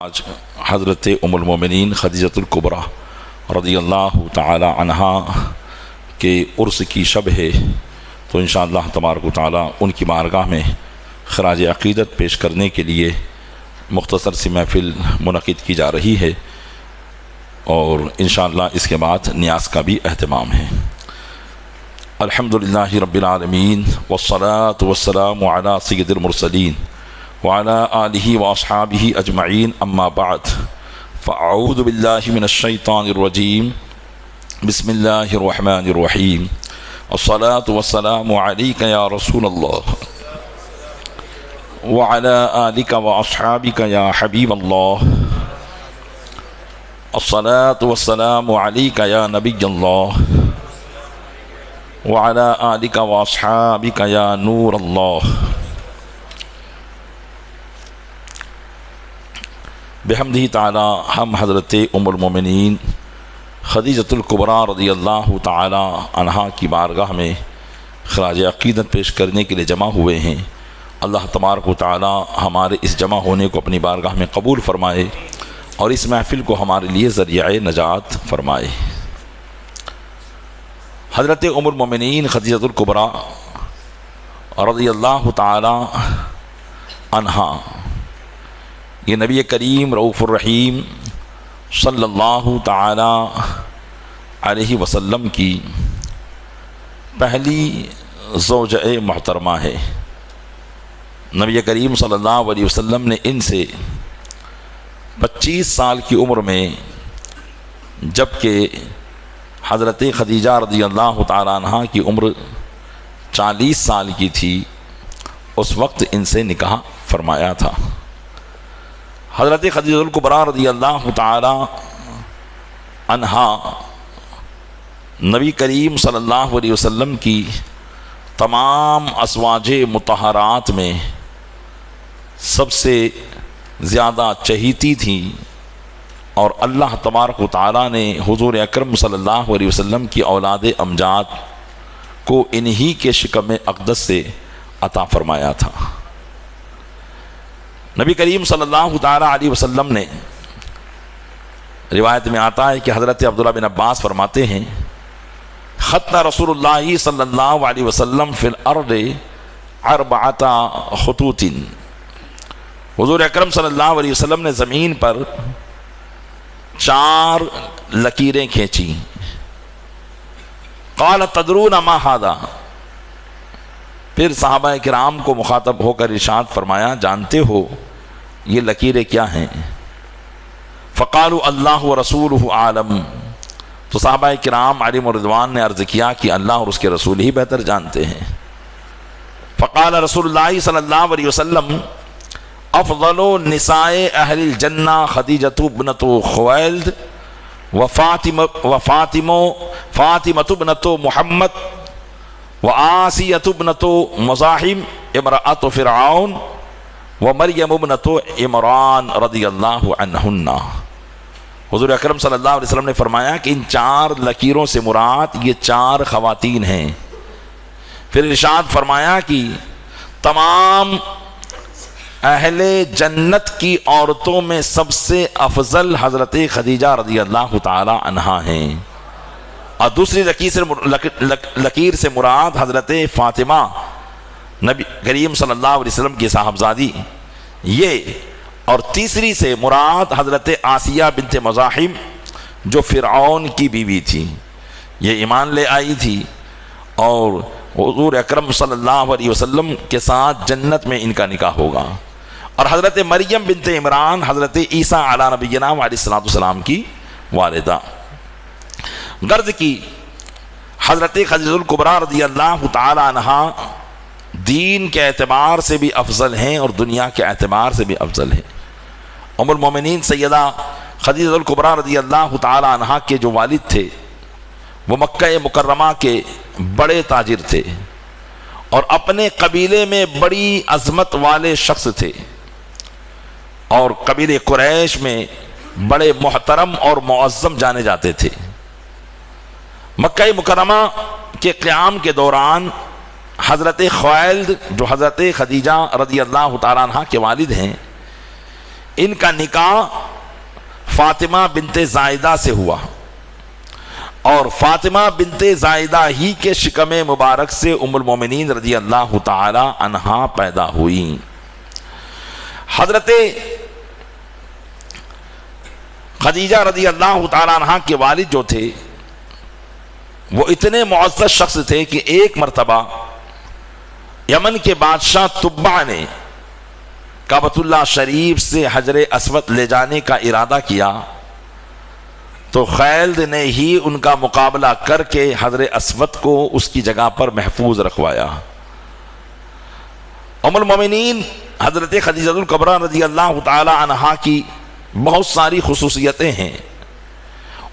آج حضرت ام المومنین خدیجۃ الکبریٰ رضی اللہ تعالی عنہا کے عرس کی شب ہے، تو انشاءاللہ تبارک و تعالی ان کی بارگاہ میں خراج عقیدت پیش کرنے کے لیے مختصر سی محفل منعقد کی جا رہی ہے، اور انشاءاللہ اس کے بعد نیاز کا بھی اہتمام ہے۔ الحمدللہ رب العالمین والصلاة والسلام علی سید المرسلین وعلى آلہ واصحابہ اجمعین، اما بعد فاعوذ باللہ من الشیطان الرجیم، بسم اللہ الرحمن الرحیم، الصلاة والسلام علیک یا رسول اللہ وعلى آلک واصحابک یا حبیب اللہ، الصلاة والسلام علیک یا نبی اللہ وعلى آلک واصحابک یا نور اللہ۔ بحمدہ تعالی ہم حضرت ام المومنین خدیجۃ الکبریٰ رضی اللہ تعالی عنہا کی بارگاہ میں خراج عقیدت پیش کرنے کے لیے جمع ہوئے ہیں۔ اللہ تبارک و تعالی ہمارے اس جمع ہونے کو اپنی بارگاہ میں قبول فرمائے اور اس محفل کو ہمارے لیے ذریعہ نجات فرمائے۔ حضرت ام المومنین خدیجۃ الکبریٰ رضی اللہ تعالی عنہا یہ نبی کریم رؤوف الرحیم صلی اللہ تعالی علیہ وسلم کی پہلی زوجہ محترمہ ہے۔ نبی کریم صلی اللہ علیہ وسلم نے ان سے 25 سال کی عمر میں، جبکہ حضرت خدیجہ رضی اللہ تعالی عنہ کی عمر 40 سال کی تھی، اس وقت ان سے نکاح فرمایا تھا۔ حضرت خدیجہ الکبریٰ رضی اللہ تعالی عنہا نبی کریم صلی اللہ علیہ وسلم کی تمام ازواج مطہرات میں سب سے زیادہ چہیتی تھیں، اور اللہ تبارک و تعالی نے حضور اکرم صلی اللہ علیہ وسلم کی اولاد امجاد کو انہی کے شکم اقدس سے عطا فرمایا تھا۔ نبی کریم صلی اللہ تعالی علیہ وسلم نے، روایت میں آتا ہے کہ حضرت عبداللہ بن عباس فرماتے ہیں، خط رسول اللہ صلی اللہ علیہ وسلم فی الارض 4 خطوط، حضور اکرم صلی اللہ علیہ وسلم نے زمین پر 4 لکیریں کھینچی۔ قال تدرون ما ھذا، پھر صحابہ کرام کو مخاطب ہو کر ارشاد فرمایا، جانتے ہو یہ لکیریں کیا ہیں؟ فقالوا اللہ ورسولہ عالم، تو صحابہ کرام علیہم رضوان نے عرض کیا کہ اللہ اور اس کے رسول ہی بہتر جانتے ہیں۔ فقال رسول اللہ صلی اللہ علیہ وسلم، افضل نساء اہل الجنہ خدیجۃ بنت خویلد فاطمۃ بنت محمد وآسیۃ بنت مزاحم امرأۃ فرعون ومریم ابنۃ عمران رضی اللہ عنہن۔ حضور اکرم صلی اللہ علیہ وسلم نے فرمایا کہ ان 4 لکیروں سے مراد یہ 4 خواتین ہیں۔ پھر ارشاد فرمایا کہ تمام اہل جنت کی عورتوں میں سب سے افضل حضرت خدیجہ رضی اللہ تعالی عنہا ہیں، اور دوسری لکیر سے مراد حضرت فاطمہ نبی کریم صلی اللہ علیہ وسلم کی صاحبزادی یہ، اور تیسری سے مراد حضرت آسیہ بنت مزاحم جو فرعون کی بیوی تھی، یہ ایمان لے آئی تھی اور حضور اکرم صلی اللہ علیہ وسلم کے ساتھ جنت میں ان کا نکاح ہوگا۔ اور حضرت مریم بنت عمران حضرت عیسیٰ علیہ نبینا علیہ السلام کی والدہ۔ غرض کی حضرت خدیجہ الکبریٰ رضی اللہ تعالی عنہا دین کے اعتبار سے بھی افضل ہیں اور دنیا کے اعتبار سے بھی افضل ہیں۔ ام المومنین سیدہ خدیجہ الکبریٰ رضی اللہ تعالی عنہا کے جو والد تھے وہ مکہ مکرمہ کے بڑے تاجر تھے، اور اپنے قبیلے میں بڑی عظمت والے شخص تھے، اور قبیلے قریش میں بڑے محترم اور معظم جانے جاتے تھے۔ مکہ مکرمہ کے قیام کے دوران حضرت خویلد جو حضرت خدیجہ رضی اللہ تعالیٰ عنہ کے والد ہیں، ان کا نکاح فاطمہ بنت زائدہ سے ہوا، اور فاطمہ بنت زائدہ ہی کے شکم مبارک سے ام المومنین رضی اللہ تعالی عنہا پیدا ہوئی۔ حضرت خدیجہ رضی اللہ تعالی عنہا کے والد جو تھے وہ اتنے معزز شخص تھے کہ ایک مرتبہ یمن کے بادشاہ تبع نے کعبۃ اللہ شریف سے حجر اسود لے جانے کا ارادہ کیا تو خیلد نے ہی ان کا مقابلہ کر کے حجر اسود کو اس کی جگہ پر محفوظ رکھوایا۔ ام المومنین حضرت خدیجہ الکبریٰ رضی اللہ تعالی عنہا کی بہت ساری خصوصیتیں ہیں،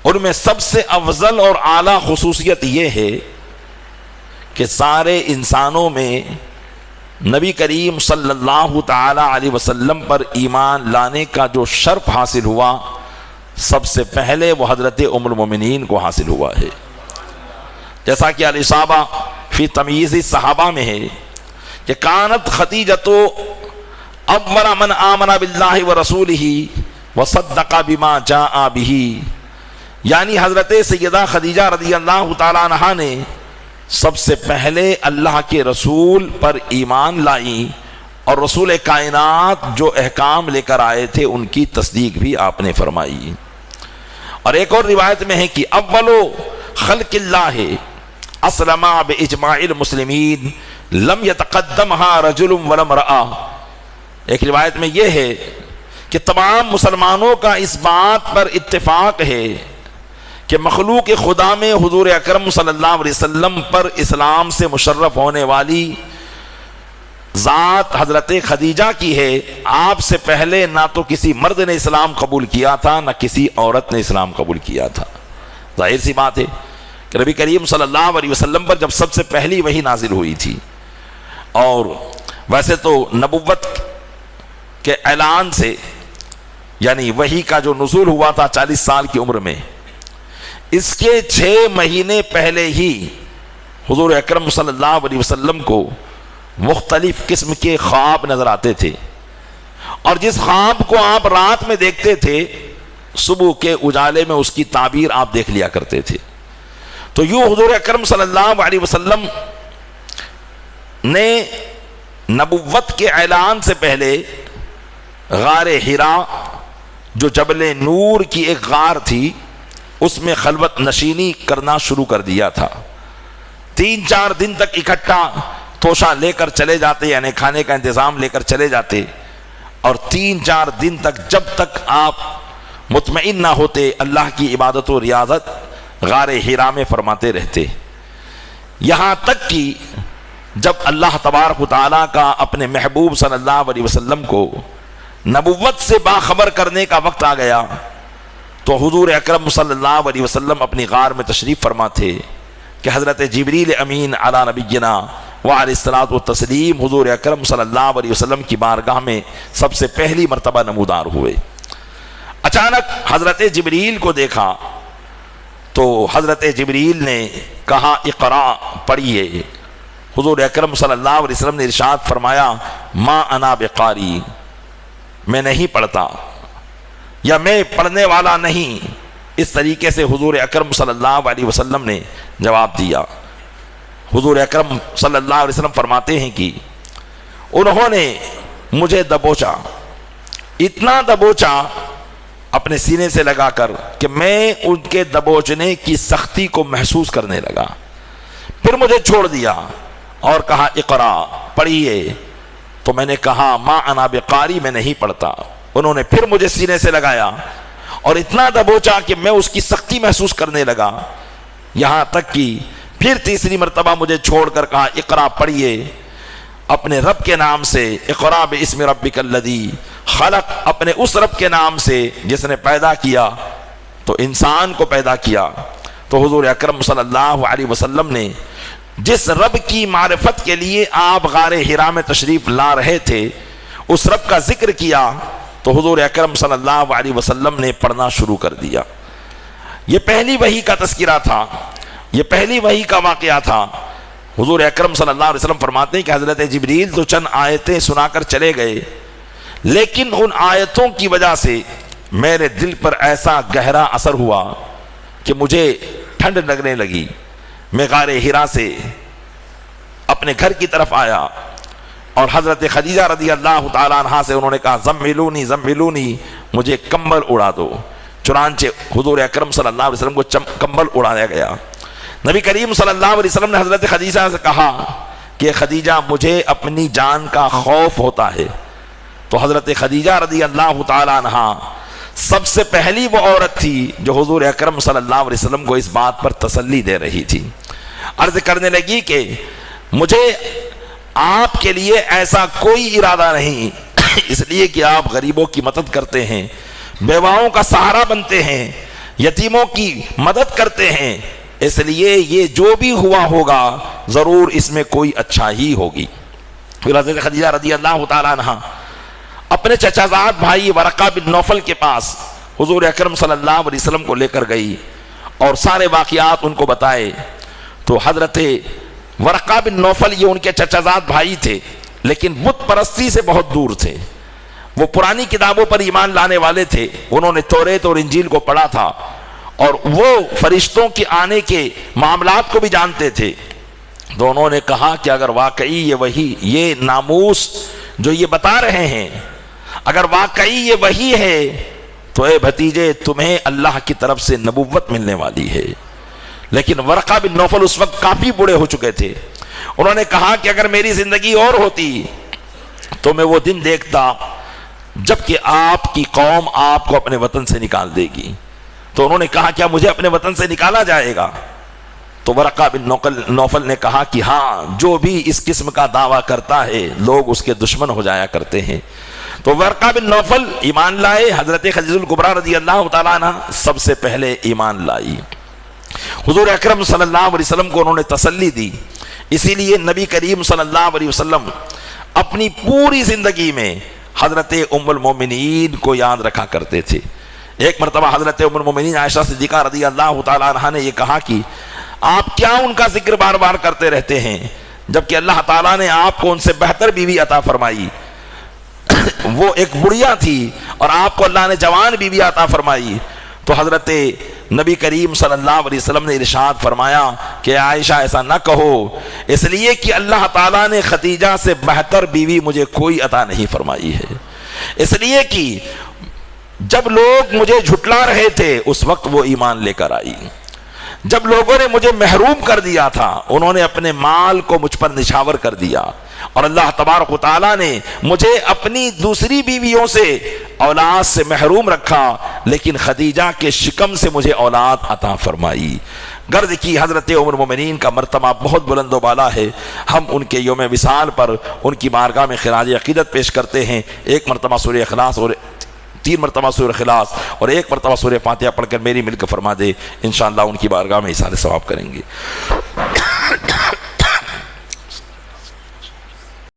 ان میں سب سے افضل اور اعلیٰ خصوصیت یہ ہے کہ سارے انسانوں میں نبی کریم صلی اللہ تعالی علیہ وسلم پر ایمان لانے کا جو شرف حاصل ہوا سب سے پہلے وہ حضرت ام المومنین کو حاصل ہوا ہے، جیسا کہ الاصابہ فی تمییز الصحابہ میں ہے کہ کانت خدیجۃ اول من آمن باللہ ورسولہ وصدق بما جاء بہ، یعنی حضرت سیدہ خدیجہ رضی اللہ تعالی عنہا نے سب سے پہلے اللہ کے رسول پر ایمان لائی اور رسول کائنات جو احکام لے کر آئے تھے ان کی تصدیق بھی آپ نے فرمائی۔ اور ایک اور روایت میں ہے کہ اول خلق اللہ اسلم باجماع المسلمین لم یتقدمها رجل ولا امرأة، ایک روایت میں یہ ہے کہ تمام مسلمانوں کا اس بات پر اتفاق ہے کہ مخلوق خدا میں حضور اکرم صلی اللہ علیہ وسلم پر اسلام سے مشرف ہونے والی ذات حضرت خدیجہ کی ہے، آپ سے پہلے نہ تو کسی مرد نے اسلام قبول کیا تھا نہ کسی عورت نے اسلام قبول کیا تھا۔ ظاہر سی بات ہے کہ نبی کریم صلی اللہ علیہ وسلم پر جب سب سے پہلی وحی نازل ہوئی تھی، اور ویسے تو نبوت کے اعلان سے یعنی وحی کا جو نزول ہوا تھا 40 سال کی عمر میں، اس کے 6 مہینے پہلے ہی حضور اکرم صلی اللہ علیہ وسلم کو مختلف قسم کے خواب نظر آتے تھے، اور جس خواب کو آپ رات میں دیکھتے تھے صبح کے اجالے میں اس کی تعبیر آپ دیکھ لیا کرتے تھے۔ تو یوں حضور اکرم صلی اللہ علیہ وسلم نے نبوت کے اعلان سے پہلے غار حرا جو جبل نور کی ایک غار تھی اس میں خلوت نشینی کرنا شروع کر دیا تھا۔ 3-4 دن تک اکٹھا توشہ لے کر چلے جاتے، یعنی کھانے کا انتظام لے کر چلے جاتے، اور 3-4 دن تک جب تک آپ مطمئن نہ ہوتے اللہ کی عبادت و ریاضت غار حرا میں فرماتے رہتے، یہاں تک کہ جب اللہ تبارک و تعالیٰ کا اپنے محبوب صلی اللہ علیہ وسلم کو نبوت سے باخبر کرنے کا وقت آ گیا تو حضور اکرم صلی اللہ علیہ وسلم اپنی غار میں تشریف فرما تھے کہ حضرت جبریل امین علی نبینا وعلیہ الصلاۃ والتسلیم حضور اکرم صلی اللہ علیہ وسلم کی بارگاہ میں سب سے پہلی مرتبہ نمودار ہوئے۔ اچانک حضرت جبریل کو دیکھا تو حضرت جبریل نے کہا اقرا پڑھیے۔ حضور اکرم صلی اللہ علیہ وسلم نے ارشاد فرمایا ما انا بقاری، میں نہیں پڑھتا یا میں پڑھنے والا نہیں، اس طریقے سے حضور اکرم صلی اللہ علیہ وسلم نے جواب دیا۔ حضور اکرم صلی اللہ علیہ وسلم فرماتے ہیں کہ انہوں نے مجھے دبوچا، اتنا دبوچا اپنے سینے سے لگا کر کہ میں ان کے دبوچنے کی سختی کو محسوس کرنے لگا، پھر مجھے چھوڑ دیا اور کہا اقرا پڑھیے، تو میں نے کہا ما انا بقاری، میں نہیں پڑھتا۔ انہوں نے پھر مجھے سینے سے لگایا اور اتنا دبوچا کہ میں اس کی سختی محسوس کرنے لگا، یہاں تک کہ پھر تیسری مرتبہ مجھے چھوڑ کر کہا اقرا پڑھیے اپنے رب کے نام سے، اقرا باسم ربک الذی خلق، اپنے اس رب کے نام سے جس نے پیدا کیا تو انسان کو پیدا کیا۔ تو حضور اکرم صلی اللہ علیہ وسلم نے جس رب کی معرفت کے لیے آپ غار حرا میں تشریف لا رہے تھے اس رب کا ذکر کیا تو حضور اکرم صلی اللہ علیہ وسلم نے پڑھنا شروع کر دیا۔ یہ پہلی وحی کا تذکرہ تھا، یہ پہلی وحی کا واقعہ تھا۔ حضور اکرم صلی اللہ علیہ وسلم فرماتے ہیں کہ حضرت جبریل تو چند آیتیں سنا کر چلے گئے، لیکن ان آیتوں کی وجہ سے میرے دل پر ایسا گہرا اثر ہوا کہ مجھے ٹھنڈ لگنے لگی. میں غار حرا سے اپنے گھر کی طرف آیا اور حضرت خدیجہ رضی اللہ تعالیٰ عنہا سے انہوں نے کہا زملونی زملونی، مجھے کمبل اڑا دو. چنانچہ حضور اکرم صلی اللہ علیہ وسلم کو کمبل اڑایا گیا. نبی کریم صلی اللہ علیہ وسلم نے حضرت خدیجہ سے کہا کہ خدیجہ مجھے اپنی جان کا خوف ہوتا ہے. تو حضرت خدیجہ رضی اللہ تعالیٰ عنہا سب سے پہلی وہ عورت تھی جو حضور اکرم صلی اللہ علیہ وسلم کو اس بات پر تسلی دے رہی تھی. عرض کرنے لگی کہ مجھے آپ کے لیے ایسا کوئی ارادہ نہیں، اس لیے کہ آپ غریبوں کی مدد کرتے ہیں، بیواؤں کا سہارا بنتے ہیں، یتیموں کی مدد کرتے ہیں، اس لیے یہ جو بھی ہوا ہوگا ضرور اس میں کوئی اچھا ہی ہوگی. پھر حضرت خدیجہ رضی اللہ تعالیٰ عنہ اپنے چچا زاد بھائی ورقہ بن نوفل کے پاس حضور اکرم صلی اللہ علیہ وسلم کو لے کر گئی اور سارے واقعات ان کو بتائے. تو حضرت ورقہ بن نوفل یہ ان کے چچا زاد بھائی تھے، لیکن بت پرستی سے بہت دور تھے. وہ پرانی کتابوں پر ایمان لانے والے تھے. انہوں نے توریت اور انجیل کو پڑھا تھا اور وہ فرشتوں کے آنے کے معاملات کو بھی جانتے تھے. تو انہوں نے کہا کہ اگر واقعی یہ ناموس جو یہ بتا رہے ہیں اگر واقعی یہ وہی ہے تو اے بھتیجے تمہیں اللہ کی طرف سے نبوت ملنے والی ہے. لیکن ورقہ بن نوفل اس وقت کافی بوڑھے ہو چکے تھے. انہوں نے کہا کہ اگر میری زندگی اور ہوتی تو میں وہ دن دیکھتا جبکہ آپ کی قوم آپ کو اپنے وطن سے نکال دے گی. تو انہوں نے کہا کیا مجھے اپنے وطن سے نکالا جائے گا؟ تو ورقہ بن نوفل نے کہا کہ ہاں، جو بھی اس قسم کا دعویٰ کرتا ہے لوگ اس کے دشمن ہو جایا کرتے ہیں. تو ورقہ بن نوفل ایمان لائے. حضرت خدیجہ الکبریٰ رضی اللہ تعالیٰ عنہ سب سے پہلے ایمان لائی. حضور اکرم صلی اللہ علیہ وسلم کو انہوں نے تسلی دی. اسی لیے نبی کریم صلی اللہ علیہ وسلم اپنی پوری زندگی میں حضرت ام المومنین کو یاد رکھا کرتے تھے. ایک مرتبہ حضرت ام المومنین عائشہ صدیقہ رضی اللہ تعالیٰ عنہ نے یہ کہا کہ آپ کیا ان کا ذکر بار بار کرتے رہتے ہیں جبکہ اللہ تعالیٰ نے آپ کو ان سے بہتر بیوی عطا فرمائی. وہ ایک بڑھیا تھی اور آپ کو اللہ نے جوان بیوی عطا فرمائی. تو حضرت نبی کریم صلی اللہ علیہ وسلم نے ارشاد فرمایا کہ عائشہ ایسا نہ کہو، اس لیے کہ اللہ تعالیٰ نے خدیجہ سے بہتر بیوی مجھے کوئی عطا نہیں فرمائی ہے. اس لیے کہ جب لوگ مجھے جھٹلا رہے تھے اس وقت وہ ایمان لے کر آئی. جب لوگوں نے مجھے محروم کر دیا تھا انہوں نے اپنے مال کو مجھ پر نچھاور کر دیا، اور اللہ تبارک و تعالیٰ نے مجھے اپنی دوسری بیویوں سے اولاد سے محروم رکھا، لیکن خدیجہ کے شکم سے مجھے اولاد عطا فرمائی. غرض کی حضرت ام المومنین کا مرتبہ بہت بلند و بالا ہے. ہم ان کے یوم وصال پر ان کی بارگاہ میں خراج عقیدت پیش کرتے ہیں. ایک مرتبہ سورہ اخلاص اور 3 مرتبہ سورہ اخلاص اور 1 مرتبہ سورہ فاتحہ پڑھ کر میری مل کر فرما دے. انشاءاللہ ان کی بارگاہ میں احسان ثواب کریں گے.